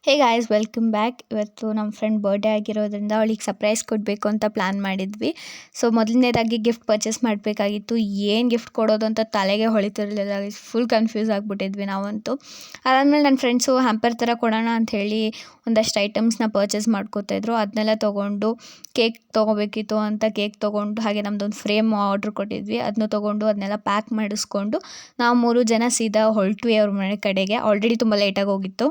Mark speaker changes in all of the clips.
Speaker 1: Hey guys welcome back. ಇವತ್ತು ನಮ್ಮ friend birthday ಆಗಿರೋದ್ರಿಂದ ಅವಳಿಗೆ ಸರ್ಪ್ರೈಸ್ ಕೊಡಬೇಕು ಅಂತ ಪ್ಲ್ಯಾನ್ ಮಾಡಿದ್ವಿ. ಸೊ ಮೊದಲನೇದಾಗಿ ಗಿಫ್ಟ್ ಪರ್ಚೇಸ್ ಮಾಡಬೇಕಾಗಿತ್ತು. ಏನು ಗಿಫ್ಟ್ ಕೊಡೋದು ಅಂತ ತಲೆಗೆ ಹೊಳಿತಿರಲಿಲ್ಲ. ಫುಲ್ ಕನ್ಫ್ಯೂಸ್ ಆಗಿಬಿಟ್ಟಿದ್ವಿ ನಾವಂತೂ. ಅದಾದಮೇಲೆ ನನ್ನ ಫ್ರೆಂಡ್ಸು ಹ್ಯಾಂಪರ್ ಥರ ಕೊಡೋಣ ಅಂಥೇಳಿ ಒಂದಷ್ಟು ಐಟಮ್ಸ್ನ ಪರ್ಚೇಸ್ ಮಾಡ್ಕೋತಾಯಿದ್ರು. ಅದನ್ನೆಲ್ಲ ತೊಗೊಂಡು ಕೇಕ್ ತೊಗೋಬೇಕಿತ್ತು ಅಂತ ಕೇಕ್ ತೊಗೊಂಡು, ಹಾಗೆ ನಮ್ಮದೊಂದು ಫ್ರೇಮ್ ಆರ್ಡ್ರ್ ಕೊಟ್ಟಿದ್ವಿ. ಅದನ್ನು ತೊಗೊಂಡು ಅದನ್ನೆಲ್ಲ ಪ್ಯಾಕ್ ಮಾಡಿಸ್ಕೊಂಡು ನಾವು 3 ಜನ ಸೀದಾ ಹೊರಟ್ವಿ ಅವ್ರ ಮನೆ ಕಡೆಗೆ. ಆಲ್ರೆಡಿ ತುಂಬ ಲೇಟಾಗಿ ಹೋಗಿತ್ತು.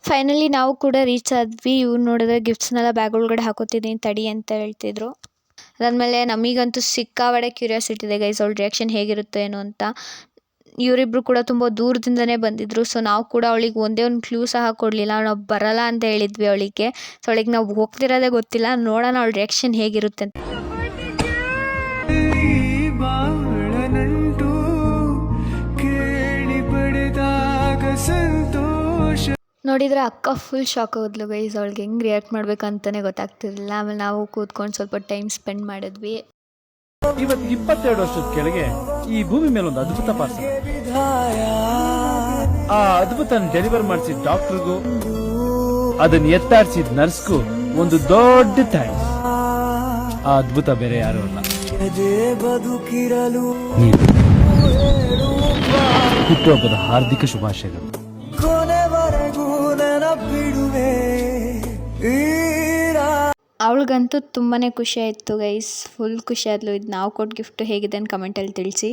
Speaker 1: ಫೈನಲಿ ನಾವು ಕೂಡ ರೀಚ್ ಆದ್ವಿ. ಇವ್ರು ನೋಡಿದ್ರೆ ಗಿಫ್ಟ್ಸ್ನೆಲ್ಲ ಬ್ಯಾಗ್ ಒಳಗಡೆ ಹಾಕೋತಿದ್ದೀನಿ ತಡಿ ಅಂತ ಹೇಳ್ತಿದ್ರು. ಅದಾದಮೇಲೆ ನಮಗಂತೂ ಸಿಕ್ಕಾಬಡೆ ಕ್ಯೂರಿಯಾಸಿಟಿ ಇದೆ ಗೈಸ್, ಅವಳ ರಿಯಾಕ್ಷನ್ ಹೇಗಿರುತ್ತೆ ಏನು ಅಂತ. ಇವರಿಬ್ರು ಕೂಡ ತುಂಬ ದೂರದಿಂದನೇ ಬಂದಿದ್ರು. ಸೊ ನಾವು ಕೂಡ ಅವಳಿಗೆ ಒಂದೇ ಒಂದು ಕ್ಲೂ ಸಹ ಕೊಡಲಿಲ್ಲ. ನಾವು ಬರಲ್ಲ ಅಂತ ಹೇಳಿದ್ವಿ ಅವಳಿಗೆ. ಸೊ ಅವಳಿಗೆ ನಾವು ಹೋಗ್ತಿರೋದೇ ಗೊತ್ತಿಲ್ಲ. ನೋಡೋಣ ಅವಳ ರಿಯಾಕ್ಷನ್ ಹೇಗಿರುತ್ತೆ ಅಂತ. ನೋಡಿದರೆ ಅಕ್ಕ ಫುಲ್ ಶಾಕ್ ಹೋದ್ಲು ಗೈಸ್. ಅವಳಿಗೆ ಹೆಂಗೆ ರಿಯಾಕ್ಟ್ ಮಾಡ್ಬೇಕಂತಲೇ ಗೊತ್ತಾಗ್ತಿರಲಿಲ್ಲ. ಆಮೇಲೆ ನಾವು ಕೂತ್ಕೊಂಡು ಸ್ವಲ್ಪ ಟೈಮ್ ಸ್ಪೆಂಡ್ ಮಾಡಿದ್ವಿ.
Speaker 2: ಇವತ್ತು 22 ವರ್ಷದ ಕೆಳಗೆ ಈ ಭೂಮಿ ಮೇಲೆ ಒಂದು ಅದ್ಭುತ ಪಾರ್ಸಲ್. ಆ ಅದ್ಭುತ ಡೆಲಿವರ್ ಮಾಡಿಸಿದ ಡಾಕ್ಟರ್ಗೂ ಅದನ್ನ ಎತ್ತಾಡಿಸಿದ ನರ್ಸ್ಗೂ ಒಂದು ದೊಡ್ಡ ಥ್ಯಾಂಕ್ಸ್. ಆ ಅದ್ಭುತ ಬೇರೆ ಯಾರು ಅಲ್ಲ, ಹುಟ್ಟುಹಬ್ಬದ ಹಾರ್ದಿಕ ಶುಭಾಶಯಗಳು.
Speaker 1: ಅವಳಿಗಂತೂ ತುಂಬಾ ಖುಷಿ ಆಯಿತು ಗೈಸ್, ಫುಲ್ ಖುಷಿ ಆದ್ಲು. ಇದು ನಾವು ಕೊಟ್ಟು ಗಿಫ್ಟ್ ಹೇಗಿದೆ ಅಂತ ಕಮೆಂಟಲ್ಲಿ ತಿಳಿಸಿ.